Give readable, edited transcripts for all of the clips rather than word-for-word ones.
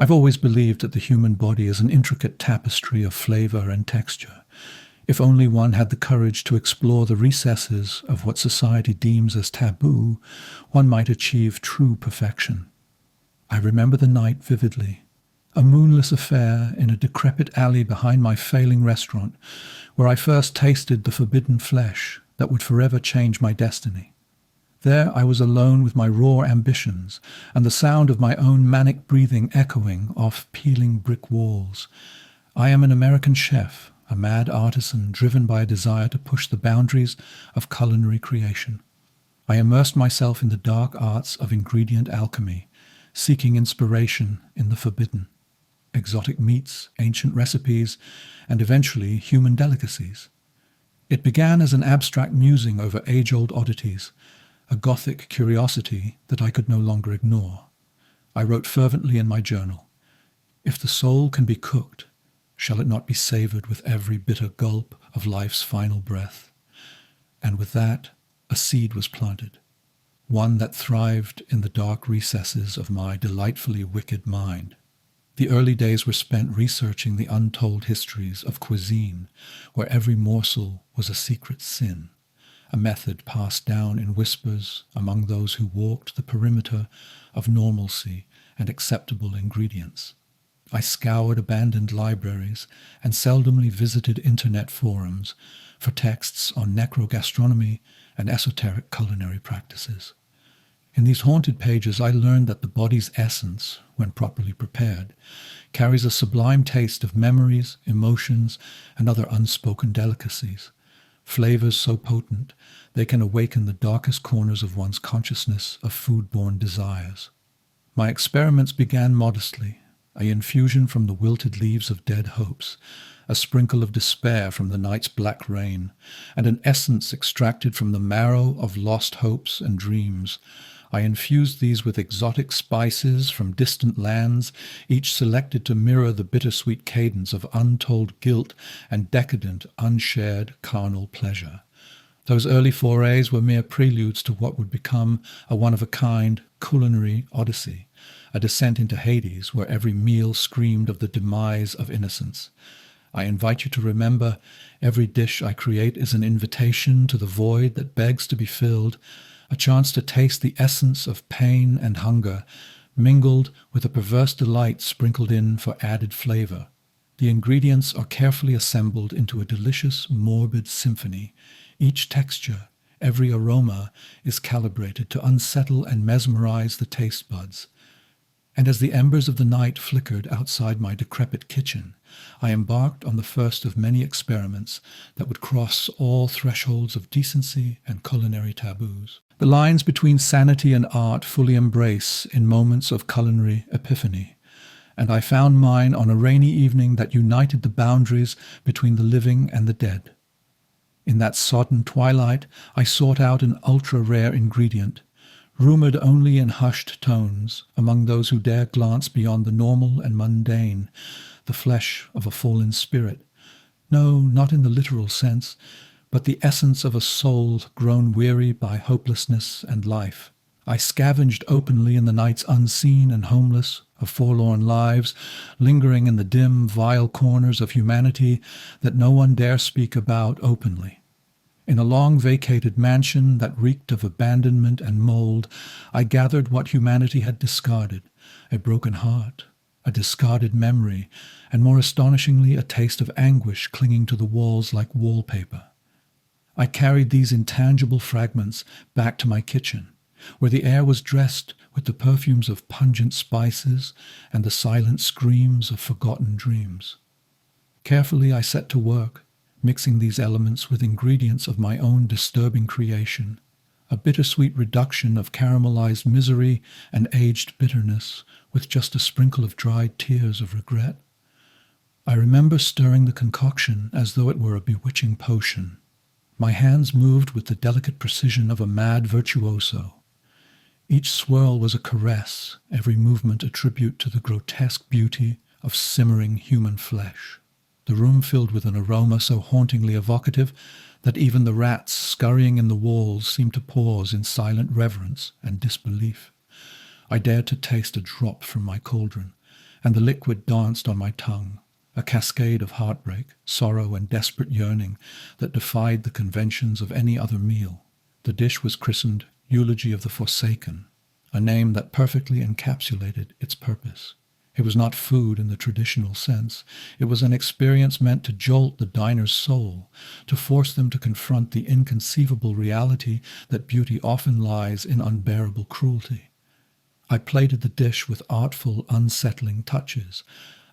I've always believed that the human body is an intricate tapestry of flavor and texture. If only one had the courage to explore the recesses of what society deems as taboo, one might achieve true perfection. I remember the night vividly. A moonless affair in a decrepit alley behind my failing restaurant, where I first tasted the forbidden flesh that would forever change my destiny. There I was alone with my raw ambitions, and the sound of my own manic breathing echoing off peeling brick walls. I am an American chef, a mad artisan driven by a desire to push the boundaries of culinary creation. I immersed myself in the dark arts of ingredient alchemy, seeking inspiration in the forbidden. Exotic meats, ancient recipes, and eventually human delicacies. It began as an abstract musing over age-old oddities, a Gothic curiosity that I could no longer ignore. I wrote fervently in my journal, "If the soul can be cooked, shall it not be savoured with every bitter gulp of life's final breath?" And with that, a seed was planted, one that thrived in the dark recesses of my delightfully wicked mind. The early days were spent researching the untold histories of cuisine, where every morsel was a secret sin, a method passed down in whispers among those who walked the perimeter of normalcy and acceptable ingredients. I scoured abandoned libraries and seldomly visited internet forums for texts on necro-gastronomy and esoteric culinary practices. In these haunted pages, I learned that the body's essence, when properly prepared, carries a sublime taste of memories, emotions, and other unspoken delicacies, flavors so potent they can awaken the darkest corners of one's consciousness of food-borne desires. My experiments began modestly, a infusion from the wilted leaves of dead hopes, a sprinkle of despair from the night's black rain, and an essence extracted from the marrow of lost hopes and dreams. I infused these with exotic spices from distant lands, each selected to mirror the bittersweet cadence of untold guilt and decadent, unshared carnal pleasure. Those early forays were mere preludes to what would become a one-of-a-kind culinary odyssey, a descent into Hades where every meal screamed of the demise of innocence. I invite you to remember, every dish I create is an invitation to the void that begs to be filled, a chance to taste the essence of pain and hunger, mingled with a perverse delight sprinkled in for added flavor. The ingredients are carefully assembled into a delicious, morbid symphony. Each texture, every aroma is calibrated to unsettle and mesmerize the taste buds. And as the embers of the night flickered outside my decrepit kitchen, I embarked on the first of many experiments that would cross all thresholds of decency and culinary taboos. The lines between sanity and art fully embrace in moments of culinary epiphany, and I found mine on a rainy evening that united the boundaries between the living and the dead. In that sodden twilight, I sought out an ultra-rare ingredient, rumored only in hushed tones among those who dare glance beyond the normal and mundane, the flesh of a fallen spirit. No, not in the literal sense, but the essence of a soul grown weary by hopelessness and life. I scavenged openly in the nights unseen and homeless of forlorn lives, lingering in the dim, vile corners of humanity that no one dare speak about openly. In a long-vacated mansion that reeked of abandonment and mold, I gathered what humanity had discarded, a broken heart, a discarded memory, and more astonishingly a taste of anguish clinging to the walls like wallpaper. I carried these intangible fragments back to my kitchen, where the air was dressed with the perfumes of pungent spices and the silent screams of forgotten dreams. Carefully I set to work, mixing these elements with ingredients of my own disturbing creation, a bittersweet reduction of caramelized misery and aged bitterness with just a sprinkle of dried tears of regret. I remember stirring the concoction as though it were a bewitching potion. My hands moved with the delicate precision of a mad virtuoso. Each swirl was a caress, every movement a tribute to the grotesque beauty of simmering human flesh. The room filled with an aroma so hauntingly evocative that even the rats scurrying in the walls seemed to pause in silent reverence and disbelief. I dared to taste a drop from my cauldron, and the liquid danced on my tongue, a cascade of heartbreak, sorrow, and desperate yearning that defied the conventions of any other meal. The dish was christened Eulogy of the Forsaken, a name that perfectly encapsulated its purpose. It was not food in the traditional sense. It was an experience meant to jolt the diner's soul, to force them to confront the inconceivable reality that beauty often lies in unbearable cruelty. I plated the dish with artful, unsettling touches,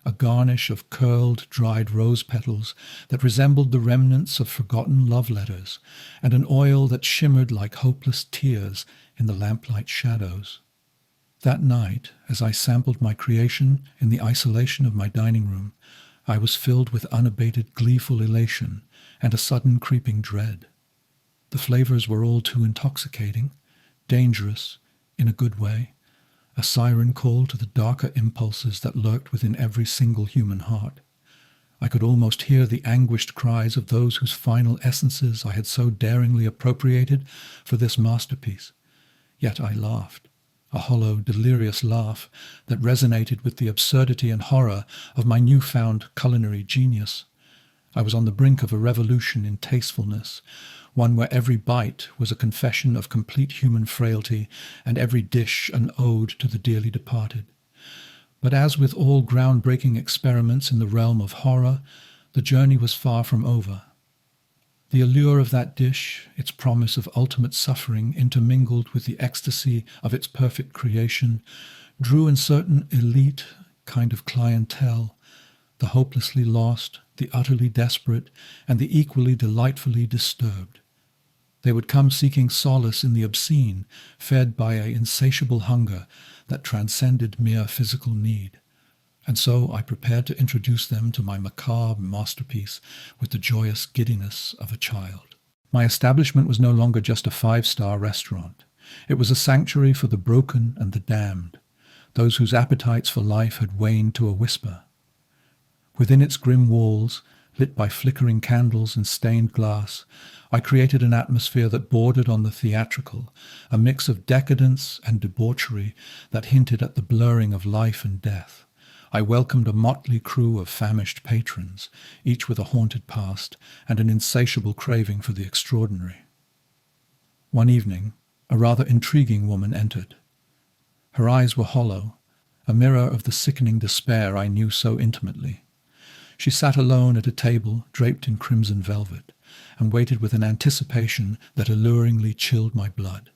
a garnish of curled, dried rose petals that resembled the remnants of forgotten love letters, and an oil that shimmered like hopeless tears in the lamplight shadows. That night, as I sampled my creation in the isolation of my dining room, I was filled with unabated gleeful elation and a sudden creeping dread. The flavors were all too intoxicating, dangerous, in a good way, a siren call to the darker impulses that lurked within every single human heart. I could almost hear the anguished cries of those whose final essences I had so daringly appropriated for this masterpiece. Yet I laughed, a hollow, delirious laugh that resonated with the absurdity and horror of my newfound culinary genius. I was on the brink of a revolution in tastefulness, one where every bite was a confession of complete human frailty and every dish an ode to the dearly departed. But as with all groundbreaking experiments in the realm of horror, the journey was far from over. The allure of that dish, its promise of ultimate suffering intermingled with the ecstasy of its perfect creation, drew in certain elite kind of clientele, the hopelessly lost, the utterly desperate, and the equally delightfully disturbed. They would come seeking solace in the obscene, fed by an insatiable hunger that transcended mere physical need. And so I prepared to introduce them to my macabre masterpiece with the joyous giddiness of a child. My establishment was no longer just a five-star restaurant. It was a sanctuary for the broken and the damned, those whose appetites for life had waned to a whisper. Within its grim walls, lit by flickering candles and stained glass, I created an atmosphere that bordered on the theatrical, a mix of decadence and debauchery that hinted at the blurring of life and death. I welcomed a motley crew of famished patrons, each with a haunted past and an insatiable craving for the extraordinary. One evening, a rather intriguing woman entered. Her eyes were hollow, a mirror of the sickening despair I knew so intimately. She sat alone at a table draped in crimson velvet, and waited with an anticipation that alluringly chilled my blood.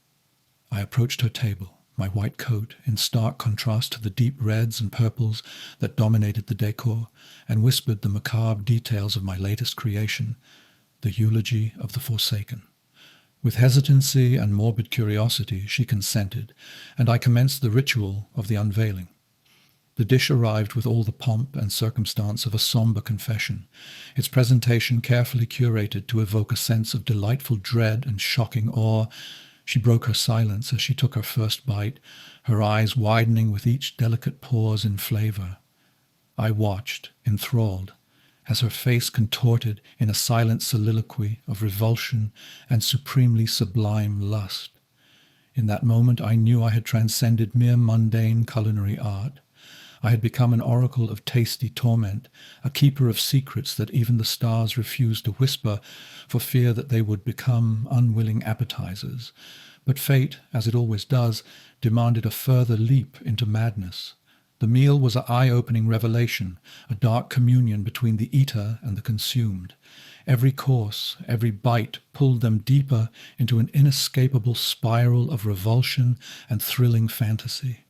I approached her table, my white coat in stark contrast to the deep reds and purples that dominated the decor, and whispered the macabre details of my latest creation, the Eulogy of the Forsaken. With hesitancy and morbid curiosity, she consented, and I commenced the ritual of the unveiling. The dish arrived with all the pomp and circumstance of a somber confession, its presentation carefully curated to evoke a sense of delightful dread and shocking awe. She broke her silence as she took her first bite, her eyes widening with each delicate pause in flavor. I watched, enthralled, as her face contorted in a silent soliloquy of revulsion and supremely sublime lust. In that moment I knew I had transcended mere mundane culinary art. I had become an oracle of tasty torment, a keeper of secrets that even the stars refused to whisper for fear that they would become unwilling appetizers. But fate, as it always does, demanded a further leap into madness. The meal was an eye-opening revelation, a dark communion between the eater and the consumed. Every course, every bite pulled them deeper into an inescapable spiral of revulsion and thrilling fantasy.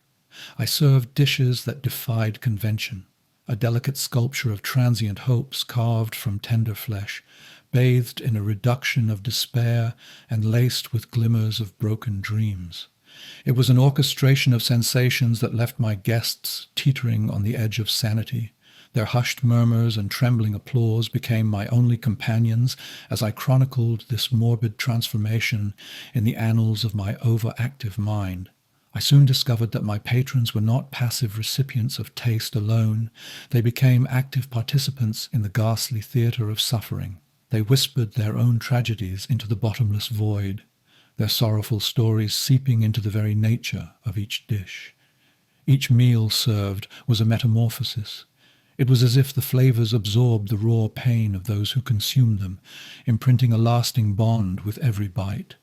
I served dishes that defied convention, a delicate sculpture of transient hopes carved from tender flesh, bathed in a reduction of despair and laced with glimmers of broken dreams. It was an orchestration of sensations that left my guests teetering on the edge of sanity. Their hushed murmurs and trembling applause became my only companions as I chronicled this morbid transformation in the annals of my overactive mind. I soon discovered that my patrons were not passive recipients of taste alone. They became active participants in the ghastly theatre of suffering. They whispered their own tragedies into the bottomless void, their sorrowful stories seeping into the very nature of each dish. Each meal served was a metamorphosis. It was as if the flavors absorbed the raw pain of those who consumed them, imprinting a lasting bond with every bite.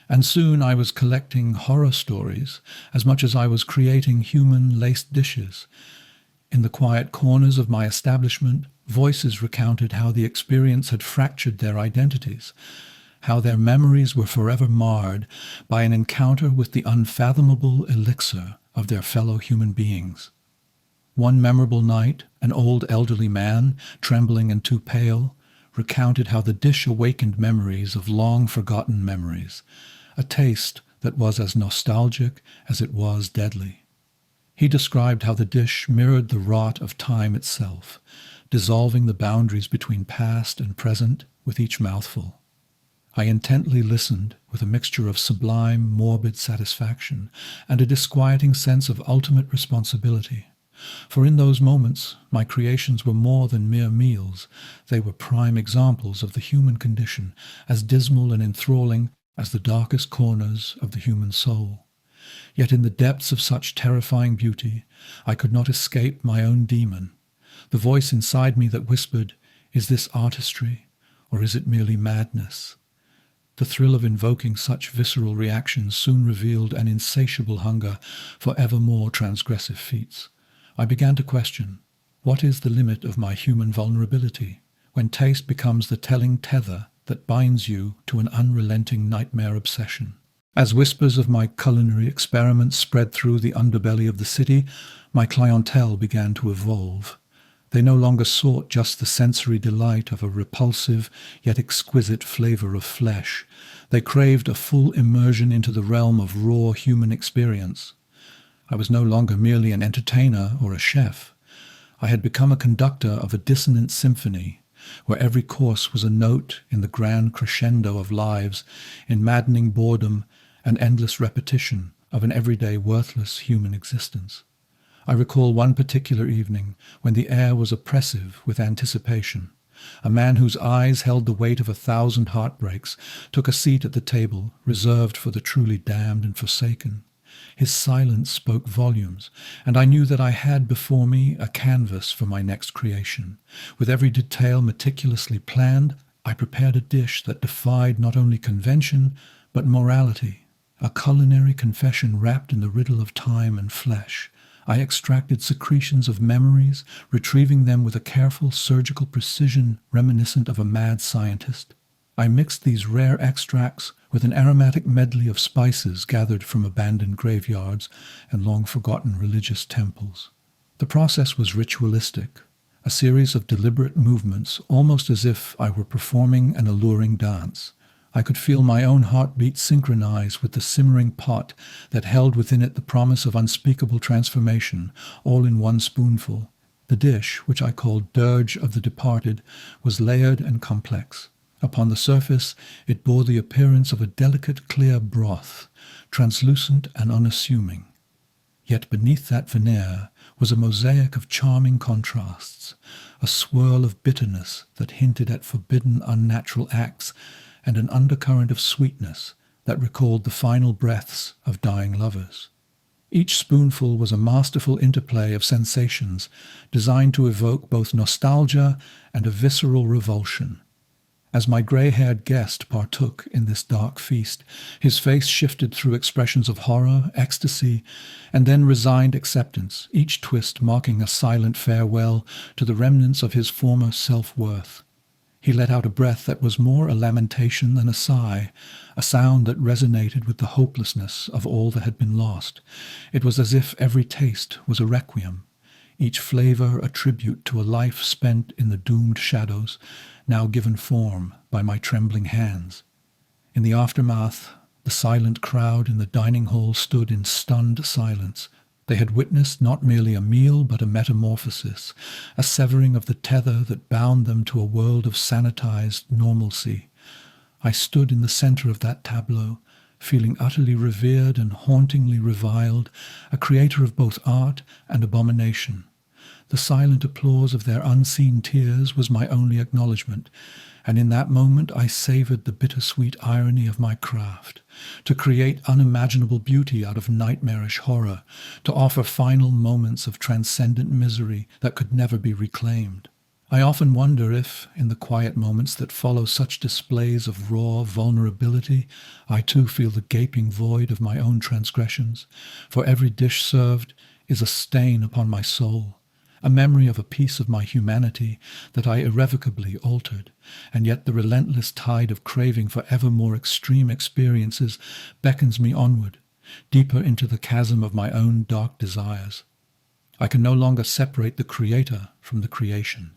And soon I was collecting horror stories as much as I was creating human laced dishes. In the quiet corners of my establishment, voices recounted how the experience had fractured their identities, how their memories were forever marred by an encounter with the unfathomable elixir of their fellow human beings. One memorable night, an old elderly man, trembling and too pale, recounted how the dish awakened memories of long-forgotten memories, a taste that was as nostalgic as it was deadly. He described how the dish mirrored the rot of time itself, dissolving the boundaries between past and present with each mouthful. I intently listened with a mixture of sublime, morbid satisfaction and a disquieting sense of ultimate responsibility. For in those moments, my creations were more than mere meals. They were prime examples of the human condition, as dismal and enthralling as the darkest corners of the human soul. Yet in the depths of such terrifying beauty, I could not escape my own demon, the voice inside me that whispered, "Is this artistry, or is it merely madness?" The thrill of invoking such visceral reactions soon revealed an insatiable hunger for ever more transgressive feats. I began to question, what is the limit of my human vulnerability, when taste becomes the telling tether that binds you to an unrelenting nightmare obsession? As whispers of my culinary experiments spread through the underbelly of the city, my clientele began to evolve. They no longer sought just the sensory delight of a repulsive yet exquisite flavor of flesh. They craved a full immersion into the realm of raw human experience. I was no longer merely an entertainer or a chef. I had become a conductor of a dissonant symphony, where every course was a note in the grand crescendo of lives, in maddening boredom and endless repetition of an everyday worthless human existence. I recall one particular evening when the air was oppressive with anticipation. A man whose eyes held the weight of 1,000 heartbreaks took a seat at the table reserved for the truly damned and forsaken. His silence spoke volumes, and I knew that I had before me a canvas for my next creation. With every detail meticulously planned, I prepared a dish that defied not only convention, but morality, a culinary confession wrapped in the riddle of time and flesh. I extracted secretions of memories, retrieving them with a careful surgical precision reminiscent of a mad scientist. I mixed these rare extracts with an aromatic medley of spices gathered from abandoned graveyards and long-forgotten religious temples. The process was ritualistic, a series of deliberate movements, almost as if I were performing an alluring dance. I could feel my own heartbeat synchronize with the simmering pot that held within it the promise of unspeakable transformation, all in one spoonful. The dish, which I called Dirge of the Departed, was layered and complex. Upon the surface, it bore the appearance of a delicate, clear broth, translucent and unassuming. Yet beneath that veneer was a mosaic of charming contrasts, a swirl of bitterness that hinted at forbidden, unnatural acts, and an undercurrent of sweetness that recalled the final breaths of dying lovers. Each spoonful was a masterful interplay of sensations designed to evoke both nostalgia and a visceral revulsion. As my grey-haired guest partook in this dark feast, his face shifted through expressions of horror, ecstasy, and then resigned acceptance, each twist marking a silent farewell to the remnants of his former self-worth. He let out a breath that was more a lamentation than a sigh, a sound that resonated with the hopelessness of all that had been lost. It was as if every taste was a requiem, each flavor a tribute to a life spent in the doomed shadows, now given form by my trembling hands. In the aftermath, the silent crowd in the dining hall stood in stunned silence. They had witnessed not merely a meal, but a metamorphosis, a severing of the tether that bound them to a world of sanitized normalcy. I stood in the center of that tableau, feeling utterly revered and hauntingly reviled, a creator of both art and abomination. The silent applause of their unseen tears was my only acknowledgement, and in that moment I savoured the bittersweet irony of my craft, to create unimaginable beauty out of nightmarish horror, to offer final moments of transcendent misery that could never be reclaimed. I often wonder if, in the quiet moments that follow such displays of raw vulnerability, I too feel the gaping void of my own transgressions, for every dish served is a stain upon my soul, a memory of a piece of my humanity that I irrevocably altered, and yet the relentless tide of craving for ever more extreme experiences beckons me onward, deeper into the chasm of my own dark desires. I can no longer separate the Creator from the creation,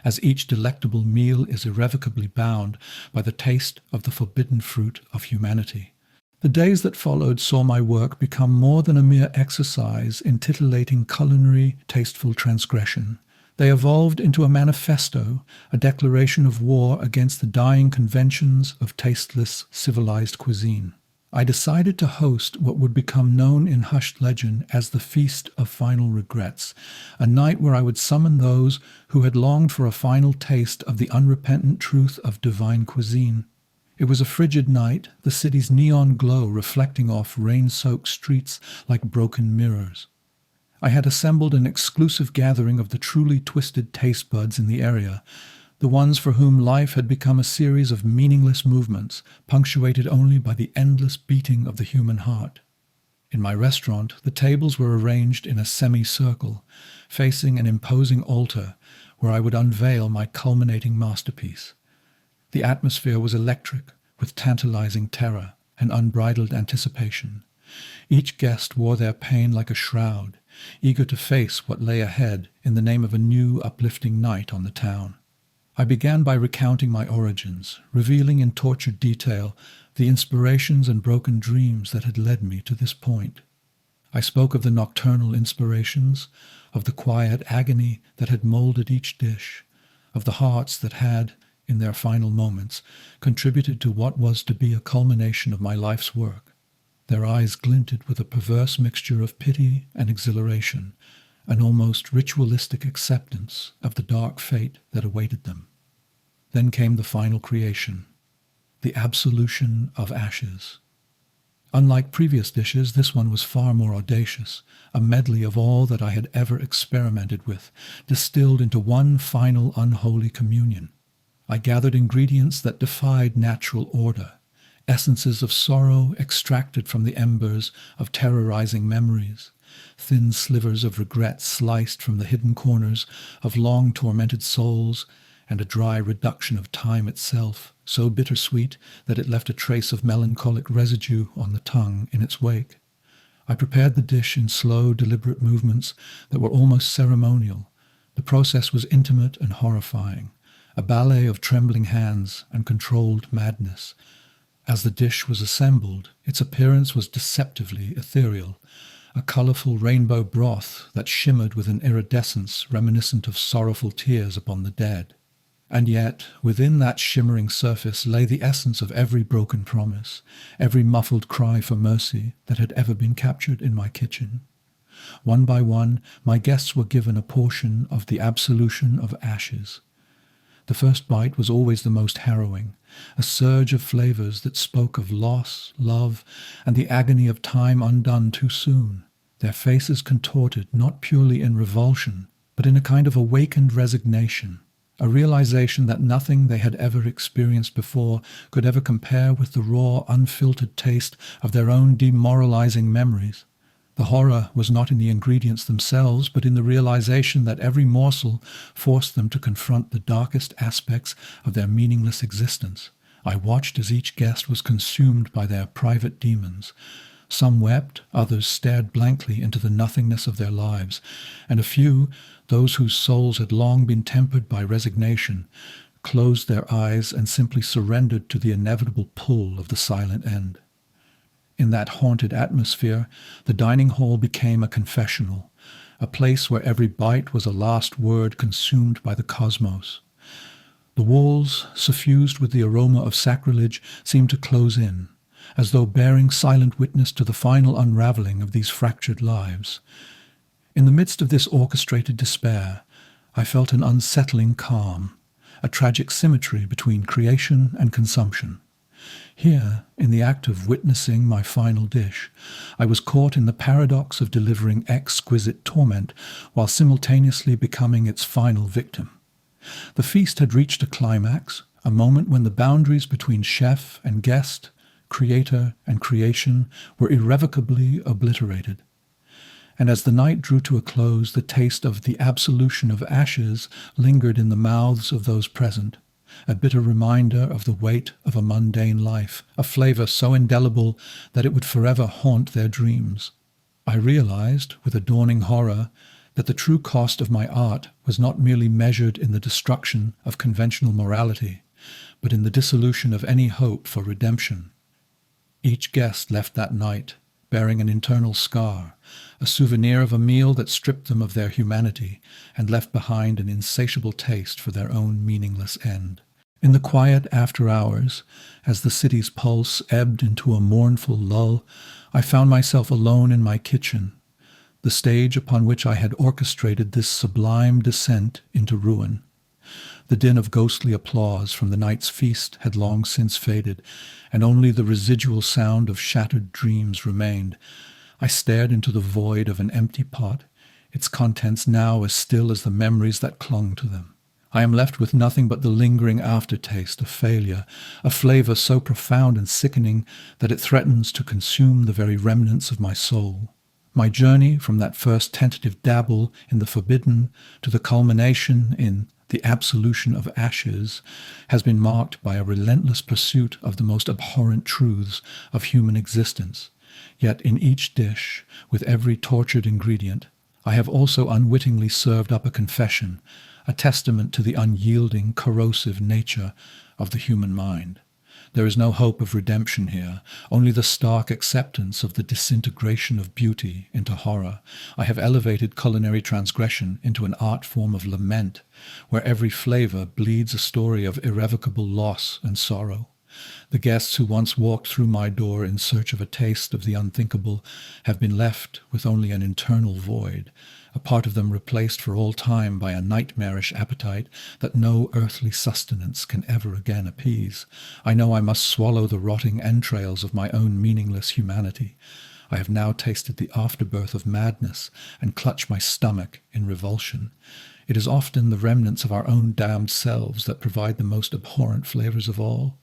as each delectable meal is irrevocably bound by the taste of the forbidden fruit of humanity. The days that followed saw my work become more than a mere exercise in titillating culinary, tasteful transgression. They evolved into a manifesto, a declaration of war against the dying conventions of tasteless, civilized cuisine. I decided to host what would become known in hushed legend as the Feast of Final Regrets, a night where I would summon those who had longed for a final taste of the unrepentant truth of divine cuisine. It was a frigid night, the city's neon glow reflecting off rain-soaked streets like broken mirrors. I had assembled an exclusive gathering of the truly twisted taste buds in the area, the ones for whom life had become a series of meaningless movements, punctuated only by the endless beating of the human heart. In my restaurant, the tables were arranged in a semicircle, facing an imposing altar where I would unveil my culminating masterpiece. The atmosphere was electric, with tantalizing terror and unbridled anticipation. Each guest wore their pain like a shroud, eager to face what lay ahead in the name of a new, uplifting night on the town. I began by recounting my origins, revealing in tortured detail the inspirations and broken dreams that had led me to this point. I spoke of the nocturnal inspirations, of the quiet agony that had molded each dish, of the hearts that had, in their final moments, contributed to what was to be a culmination of my life's work. Their eyes glinted with a perverse mixture of pity and exhilaration, an almost ritualistic acceptance of the dark fate that awaited them. Then came the final creation, the absolution of ashes. Unlike previous dishes, this one was far more audacious, a medley of all that I had ever experimented with, distilled into one final unholy communion. I gathered ingredients that defied natural order, essences of sorrow extracted from the embers of terrorizing memories, thin slivers of regret sliced from the hidden corners of long tormented souls, and a dry reduction of time itself, so bittersweet that it left a trace of melancholic residue on the tongue in its wake. I prepared the dish in slow, deliberate movements that were almost ceremonial. The process was intimate and horrifying, a ballet of trembling hands and controlled madness. As the dish was assembled, its appearance was deceptively ethereal, a colourful rainbow broth that shimmered with an iridescence reminiscent of sorrowful tears upon the dead. And yet, within that shimmering surface lay the essence of every broken promise, every muffled cry for mercy that had ever been captured in my kitchen. One by one, my guests were given a portion of the absolution of ashes. The first bite was always the most harrowing, a surge of flavors that spoke of loss, love, and the agony of time undone too soon, their faces contorted not purely in revulsion, but in a kind of awakened resignation, a realization that nothing they had ever experienced before could ever compare with the raw, unfiltered taste of their own demoralizing memories. The horror was not in the ingredients themselves, but in the realization that every morsel forced them to confront the darkest aspects of their meaningless existence. I watched as each guest was consumed by their private demons. Some wept, others stared blankly into the nothingness of their lives, and a few, those whose souls had long been tempered by resignation, closed their eyes and simply surrendered to the inevitable pull of the silent end. In that haunted atmosphere, the dining hall became a confessional, a place where every bite was a last word consumed by the cosmos. The walls, suffused with the aroma of sacrilege, seemed to close in, as though bearing silent witness to the final unraveling of these fractured lives. In the midst of this orchestrated despair, I felt an unsettling calm, a tragic symmetry between creation and consumption. Here, in the act of witnessing my final dish, I was caught in the paradox of delivering exquisite torment while simultaneously becoming its final victim. The feast had reached a climax, a moment when the boundaries between chef and guest, creator and creation were irrevocably obliterated. And as the night drew to a close, the taste of the absolution of ashes lingered in the mouths of those present, a bitter reminder of the weight of a mundane life, a flavor so indelible that it would forever haunt their dreams. I realized, with a dawning horror, that the true cost of my art was not merely measured in the destruction of conventional morality, but in the dissolution of any hope for redemption. Each guest left that night, bearing an internal scar, a souvenir of a meal that stripped them of their humanity and left behind an insatiable taste for their own meaningless end. In the quiet after hours, as the city's pulse ebbed into a mournful lull, I found myself alone in my kitchen, the stage upon which I had orchestrated this sublime descent into ruin. The din of ghostly applause from the night's feast had long since faded, and only the residual sound of shattered dreams remained. I stared into the void of an empty pot, its contents now as still as the memories that clung to them. I am left with nothing but the lingering aftertaste of failure, a flavor so profound and sickening that it threatens to consume the very remnants of my soul. My journey from that first tentative dabble in the forbidden to the culmination in the absolution of ashes has been marked by a relentless pursuit of the most abhorrent truths of human existence. Yet in each dish, with every tortured ingredient, I have also unwittingly served up a confession, a testament to the unyielding, corrosive nature of the human mind. There is no hope of redemption here, only the stark acceptance of the disintegration of beauty into horror. I have elevated culinary transgression into an art form of lament, where every flavor bleeds a story of irrevocable loss and sorrow. The guests who once walked through my door in search of a taste of the unthinkable have been left with only an internal void, a part of them replaced for all time by a nightmarish appetite that no earthly sustenance can ever again appease. I know I must swallow the rotting entrails of my own meaningless humanity. I have now tasted the afterbirth of madness and clutch my stomach in revulsion. It is often the remnants of our own damned selves that provide the most abhorrent flavors of all.